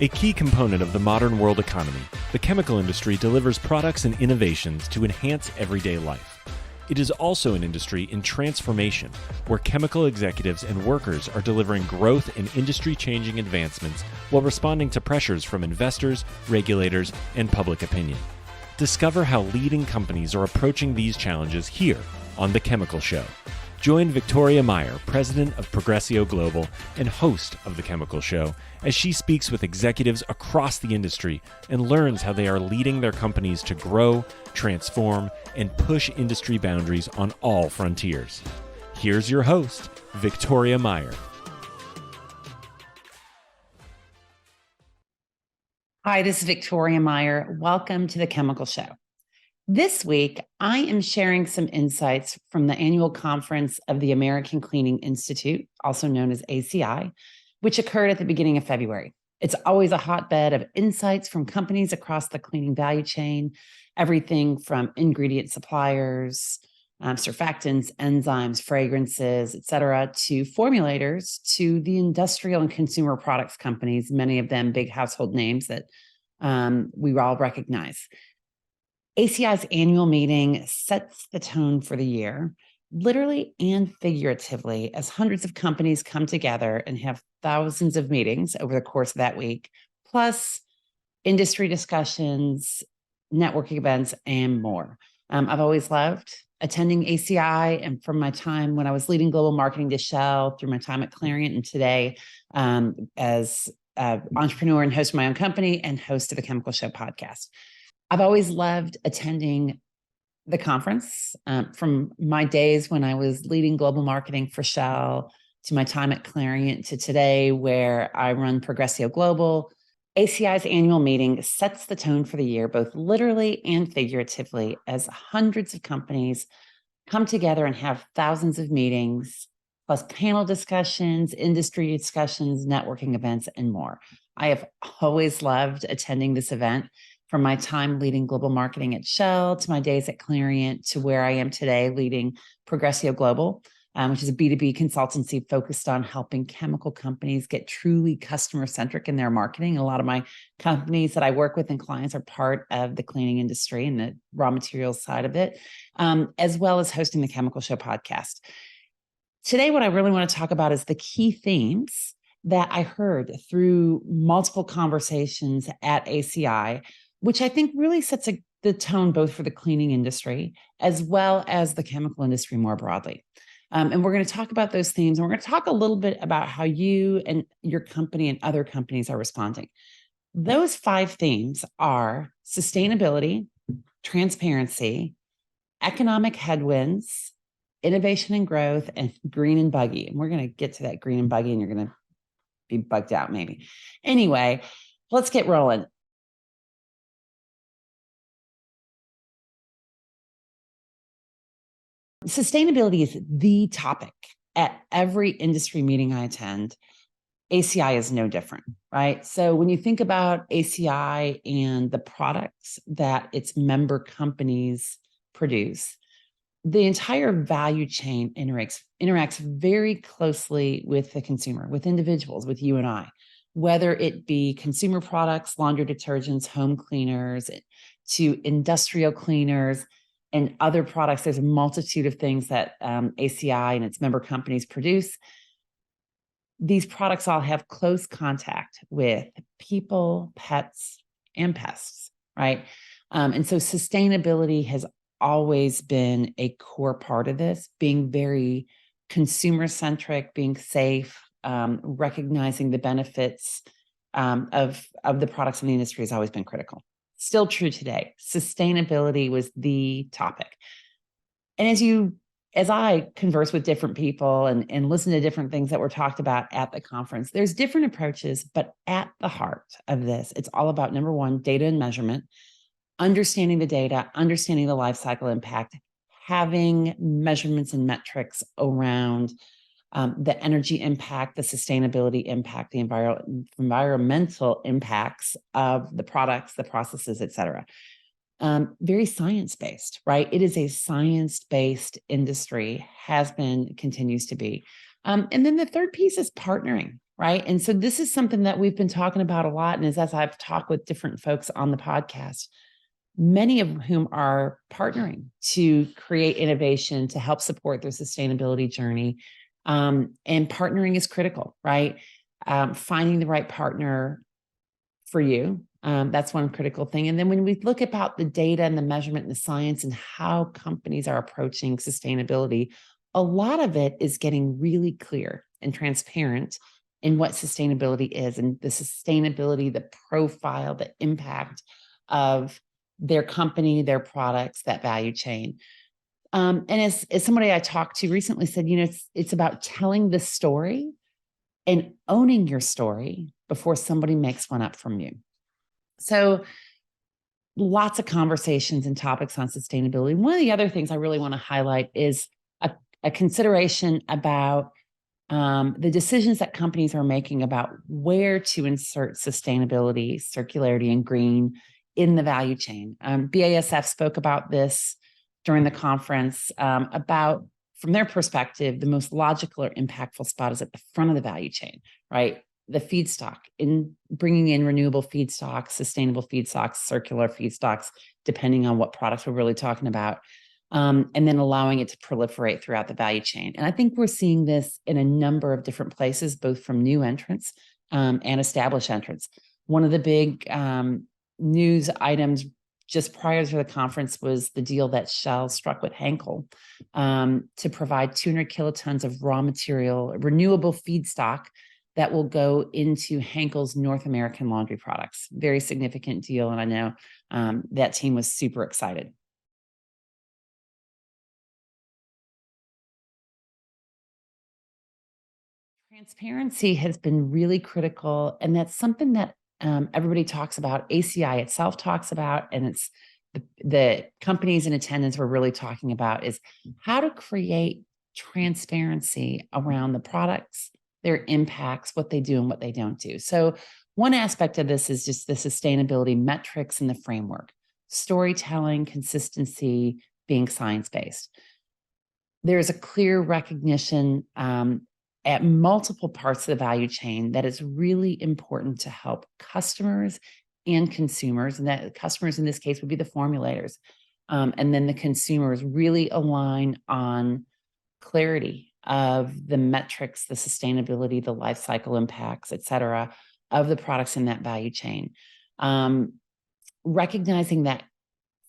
A key component of the modern world economy, the chemical industry delivers products and innovations to enhance everyday life. It is also an industry in transformation, where chemical executives and workers are delivering growth and industry-changing advancements while responding to pressures from investors, regulators, and public opinion. Discover how leading companies are approaching these challenges here on The Chemical Show. Join Victoria Meyer, president of Progressio Global and host of The Chemical Show, as she speaks with executives across the industry and learns how they are leading their companies to grow, transform, and push industry boundaries on all frontiers. Here's your host, Victoria Meyer. Hi, this is Victoria Meyer. Welcome to The Chemical Show. This week, I am sharing some insights from the annual conference of the American Cleaning Institute, also known as ACI, which occurred at the beginning of February. It's always a hotbed of insights from companies across the cleaning value chain, everything from ingredient suppliers, surfactants, enzymes, fragrances, et cetera, to formulators, to the industrial and consumer products companies, many of them big household names that we all recognize. ACI's annual meeting sets the tone for the year, literally and figuratively, as hundreds of companies come together and have thousands of meetings over the course of that week, plus industry discussions, networking events, and more. I've always loved attending ACI, and from my time when I was leading global marketing to Shell, through my time at Clariant, and today as an entrepreneur and host of my own company and host of the Chemical Show podcast. I've always loved attending the conference, from my days when I was leading global marketing for Shell to my time at Clariant to today where I run Progressio Global. ACI's annual meeting sets the tone for the year, both literally and figuratively, as hundreds of companies come together and have thousands of meetings, plus panel discussions, industry discussions, networking events, and more. I have always loved attending this event. From my time leading global marketing at Shell to my days at Clariant to where I am today leading Progressio Global, which is a B2B consultancy focused on helping chemical companies get truly customer-centric in their marketing. A lot of my companies that I work with and clients are part of the cleaning industry and the raw materials side of it, as well as hosting the Chemical Show podcast. Today, what I really want to talk about is the key themes that I heard through multiple conversations at ACI, which I think really sets the tone both for the cleaning industry as well as the chemical industry more broadly. And we're going to talk about those themes, and we're going to talk a little bit about how you and your company and other companies are responding. Those 5 themes are sustainability, transparency, economic headwinds, innovation and growth, and green and buggy. And we're going to get to that green and buggy, and you're going to be bugged out maybe. Anyway, let's get rolling. Sustainability is the topic at every industry meeting I attend. ACI is no different, right? So when you think about ACI and the products that its member companies produce, the entire value chain interacts very closely with the consumer, with individuals, with you and I, whether it be consumer products, laundry detergents, home cleaners, to industrial cleaners, and other products. There's a multitude of things that ACI and its member companies produce. These products all have close contact with people, pets, and pests, right? And so sustainability has always been a core part of this, being very consumer-centric, being safe, recognizing the benefits of the products in the industry has always been critical. Still true today. Sustainability was the topic. And as I converse with different people and listen to different things that were talked about at the conference, there's different approaches, but at the heart of this, it's all about, number one, data and measurement, understanding the data, understanding the life cycle impact, having measurements and metrics around the energy impact, the sustainability impact, the environmental impacts of the products, the processes, et cetera. Very science-based, right? It is a science-based industry, has been, continues to be. And then the third piece is partnering, right? And so this is something that we've been talking about a lot. And as I've talked with different folks on the podcast, many of whom are partnering to create innovation to help support their sustainability journey. And partnering is critical, right? Finding the right partner for you. That's one critical thing. And then when we look about the data and the measurement and the science and how companies are approaching sustainability, a lot of it is getting really clear and transparent in what sustainability is and the sustainability, the profile, the impact of their company, their products, that value chain. And as somebody I talked to recently said, it's about telling the story and owning your story before somebody makes one up from you. So lots of conversations and topics on sustainability. One of the other things I really want to highlight is a consideration about the decisions that companies are making about where to insert sustainability, circularity, and green in the value chain. BASF spoke about this during the conference about, from their perspective, the most logical or impactful spot is at the front of the value chain, right? The feedstock, in bringing in renewable feedstocks, sustainable feedstocks, circular feedstocks, depending on what products we're really talking about, and then allowing it to proliferate throughout the value chain. And I think we're seeing this in a number of different places, both from new entrants and established entrants. One of the big news items just prior to the conference was the deal that Shell struck with Henkel to provide 200 kilotons of raw material, renewable feedstock that will go into Henkel's North American laundry products. Very significant deal. And I know that team was super excited. Transparency has been really critical. And that's something that everybody talks about. ACI itself talks about, and it's the companies in attendance were really talking about is how to create transparency around the products, their impacts, what they do and what they don't do. So one aspect of this is just the sustainability metrics and the framework, storytelling, consistency, being science-based. There's a clear recognition at multiple parts of the value chain that it's really important to help customers and consumers, and that customers in this case would be the formulators, and then the consumers really align on clarity of the metrics, the sustainability, the life cycle impacts, et cetera, of the products in that value chain. Recognizing that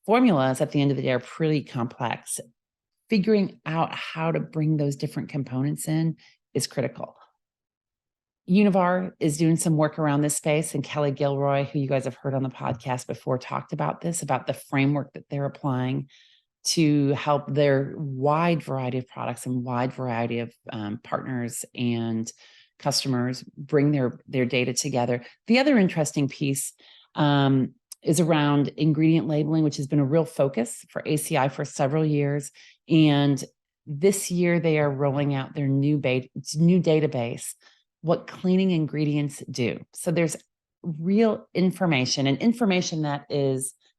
formulas at the end of the day are pretty complex. Figuring out how to bring those different components in is critical. Univar is doing some work around this space, and Kelly Gilroy, who you guys have heard on the podcast before, talked about this, about the framework that they're applying to help their wide variety of products and wide variety of partners and customers bring their data together. The other interesting piece is around ingredient labeling, which has been a real focus for ACI for several years. And this year they are rolling out their new database, what cleaning ingredients do. So there's real information, and information that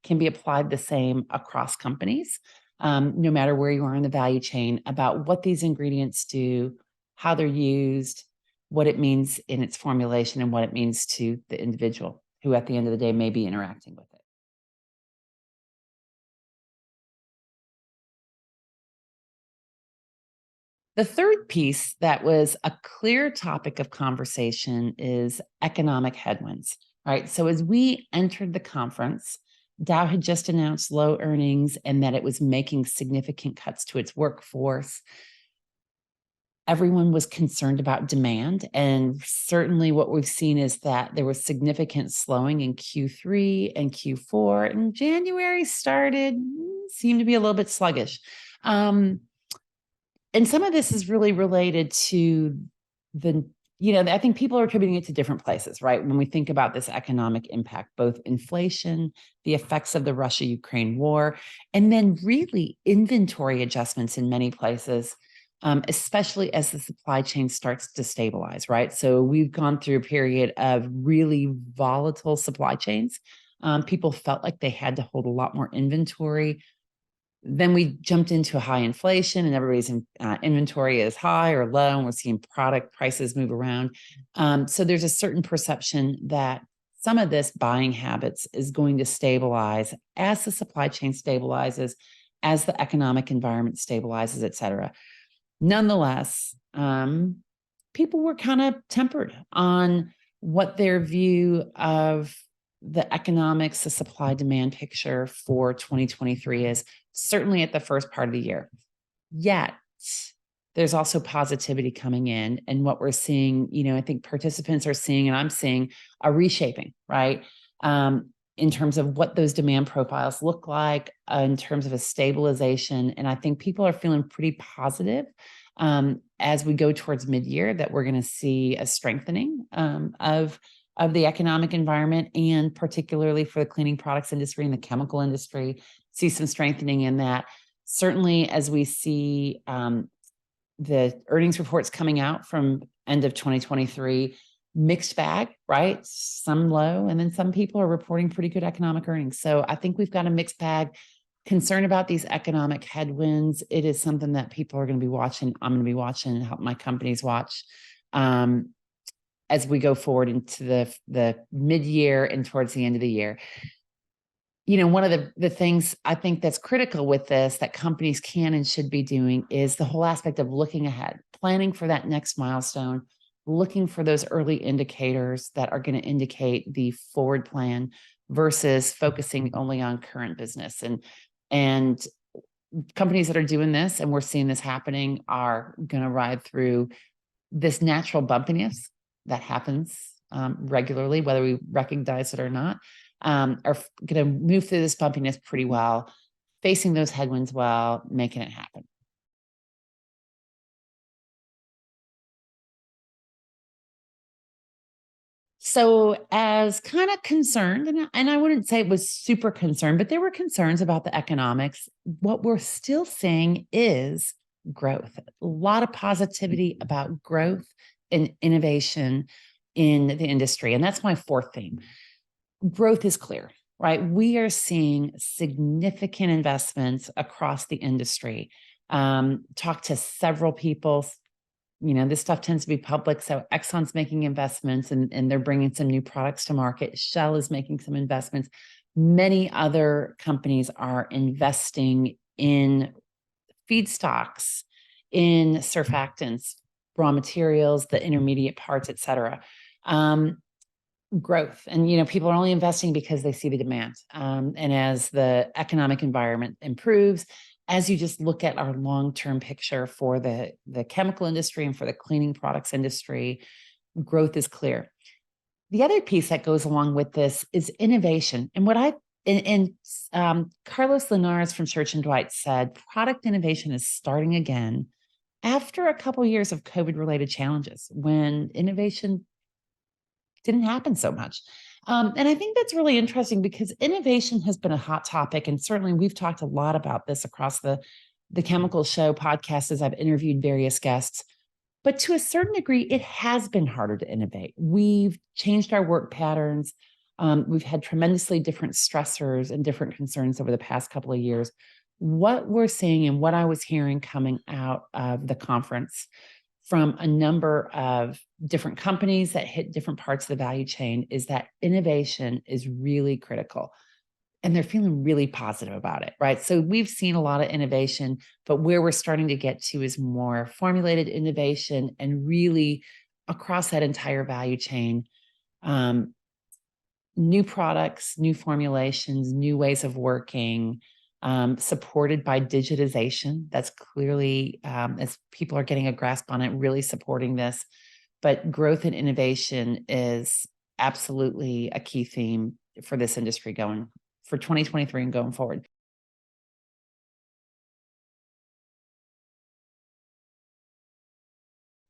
can be applied the same across companies, no matter where you are in the value chain, about what these ingredients do, how they're used, what it means in its formulation, and what it means to the individual who at the end of the day may be interacting with it. The third piece that was a clear topic of conversation is economic headwinds, right? So as we entered the conference, Dow had just announced low earnings and that it was making significant cuts to its workforce. Everyone was concerned about demand. And certainly what we've seen is that there was significant slowing in Q3 and Q4, and January seemed to be a little bit sluggish. And some of this is really related to I think people are attributing it to different places, right? When we think about this economic impact, both inflation, the effects of the Russia-Ukraine war, and then really inventory adjustments in many places, especially as the supply chain starts to stabilize, right? So we've gone through a period of really volatile supply chains. People felt like they had to hold a lot more inventory. Then we jumped into high inflation and everybody's inventory is high or low, and we're seeing product prices move around. So there's a certain perception that some of this buying habits is going to stabilize as the supply chain stabilizes, as the economic environment stabilizes, et cetera. Nonetheless, people were kind of tempered on what their view of the economics, the supply demand picture for 2023 is, certainly at the first part of the year. Yet there's also positivity coming in. And what we're seeing, I think participants are seeing, and I'm seeing a reshaping, right? In terms of what those demand profiles look like, in terms of a stabilization. And I think people are feeling pretty positive as we go towards mid-year that we're going to see a strengthening of the economic environment, and particularly for the cleaning products industry and the chemical industry, see some strengthening in that. Certainly, as we see the earnings reports coming out from end of 2023, mixed bag, right? Some low, and then some people are reporting pretty good economic earnings. So I think we've got a mixed bag. Concern about these economic headwinds. It is something that people are going to be watching. I'm going to be watching and help my companies watch as we go forward into the mid-year and towards the end of the year. One of the things I think that's critical with this that companies can and should be doing is the whole aspect of looking ahead, planning for that next milestone, looking for those early indicators that are going to indicate the forward plan versus focusing only on current business. And companies that are doing this, and we're seeing this happening, are going to ride through this natural bumpiness that happens regularly, whether we recognize it or not, are going to move through this bumpiness pretty well, facing those headwinds well, making it happen. So as kind of concerned, and I wouldn't say it was super concerned, but there were concerns about the economics. What we're still seeing is growth, a lot of positivity about growth and innovation in the industry. And that's my fourth theme. Growth is clear, right? We are seeing significant investments across the industry. Talk to several people. This stuff tends to be public. So Exxon's making investments and they're bringing some new products to market. Shell is making some investments. Many other companies are investing in feedstocks, in surfactants, raw materials, the intermediate parts, et cetera. Growth. And, people are only investing because they see the demand. And as the economic environment improves, as you just look at our long-term picture for the chemical industry and for the cleaning products industry, growth is clear. The other piece that goes along with this is innovation. And Carlos Linares from Church and Dwight said, product innovation is starting again after a couple of years of COVID-related challenges when innovation didn't happen so much. And I think that's really interesting because innovation has been a hot topic. And certainly we've talked a lot about this across the Chemical Show podcast as I've interviewed various guests. But to a certain degree, it has been harder to innovate. We've changed our work patterns. We've had tremendously different stressors and different concerns over the past couple of years. What we're seeing and what I was hearing coming out of the conference from a number of different companies that hit different parts of the value chain is that innovation is really critical. And they're feeling really positive about it, right? So we've seen a lot of innovation, but where we're starting to get to is more formulated innovation and really across that entire value chain, new products, new formulations, new ways of working, supported by digitization. That's clearly, as people are getting a grasp on it, really supporting this. But growth and innovation is absolutely a key theme for this industry going for 2023 and going forward.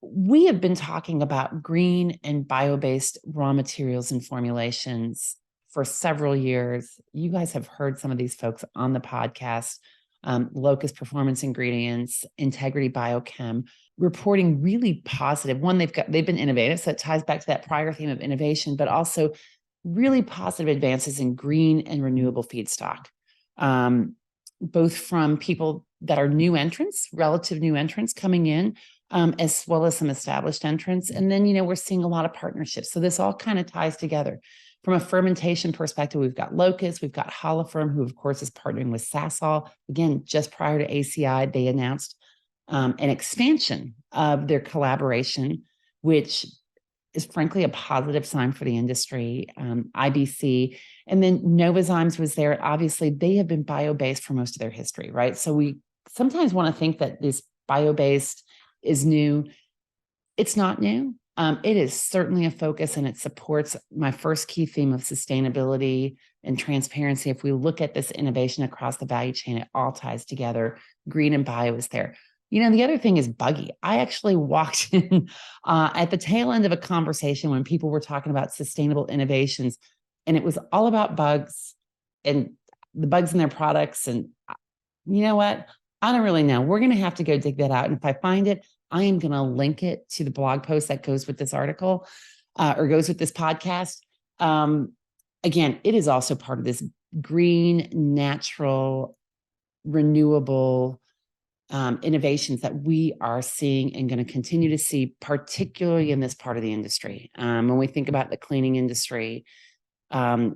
We have been talking about green and bio-based raw materials and formulations for several years. You guys have heard some of these folks on the podcast, Locus Performance Ingredients, Integrity Biochem, reporting really positive. One, they've been innovative, so it ties back to that prior theme of innovation, but also really positive advances in green and renewable feedstock. both from people that are new entrants, relative new entrants coming in, as well as some established entrants. And then, we're seeing a lot of partnerships. So this all kind of ties together. From a fermentation perspective, we've got Locust, we've got Holoferm, who of course is partnering with Sasol. Again, just prior to ACI, they announced an expansion of their collaboration, which is frankly a positive sign for the industry. IBC, and then Novozymes was there. Obviously, they have been bio-based for most of their history, right? So we sometimes want to think that this bio-based is new. It's not new. It is certainly a focus, and it supports my first key theme of sustainability and transparency. If we look at this innovation across the value chain, it all ties together. Green and bio is there. The other thing is buggy. I actually walked in at the tail end of a conversation when people were talking about sustainable innovations, and it was all about bugs and the bugs in their products. And you know what? I don't really know. We're going to have to go dig that out. And if I find it, I am going to link it to the blog post that goes with this article or goes with this podcast. Again, it is also part of this green, natural, renewable innovations that we are seeing and going to continue to see, particularly in this part of the industry. When we think about the cleaning industry, the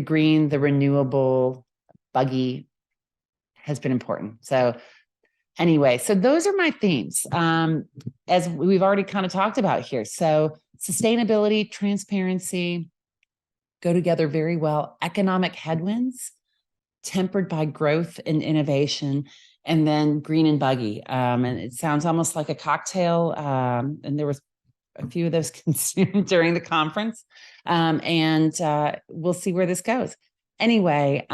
green, the renewable, buggy has been important. So anyway, so those are my themes, as we've already kind of talked about here. So sustainability, transparency go together very well. Economic headwinds tempered by growth and innovation, and then green and buggy. And it sounds almost like a cocktail. And there was a few of those consumed during the conference. And we'll see where this goes. Anyway,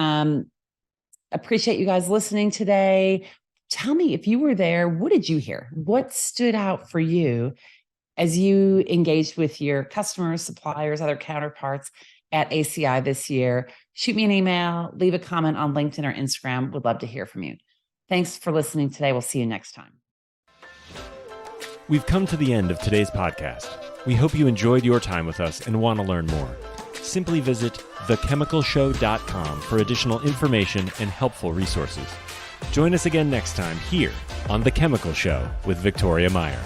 appreciate you guys listening today. Tell me, if you were there, what did you hear? What stood out for you as you engaged with your customers, suppliers, other counterparts at ACI this year? Shoot me an email, leave a comment on LinkedIn or Instagram. Would love to hear from you. Thanks for listening today. We'll see you next time. We've come to the end of today's podcast. We hope you enjoyed your time with us and want to learn more. Simply visit thechemicalshow.com for additional information and helpful resources. Join us again next time here on The Chemical Show with Victoria Meyer.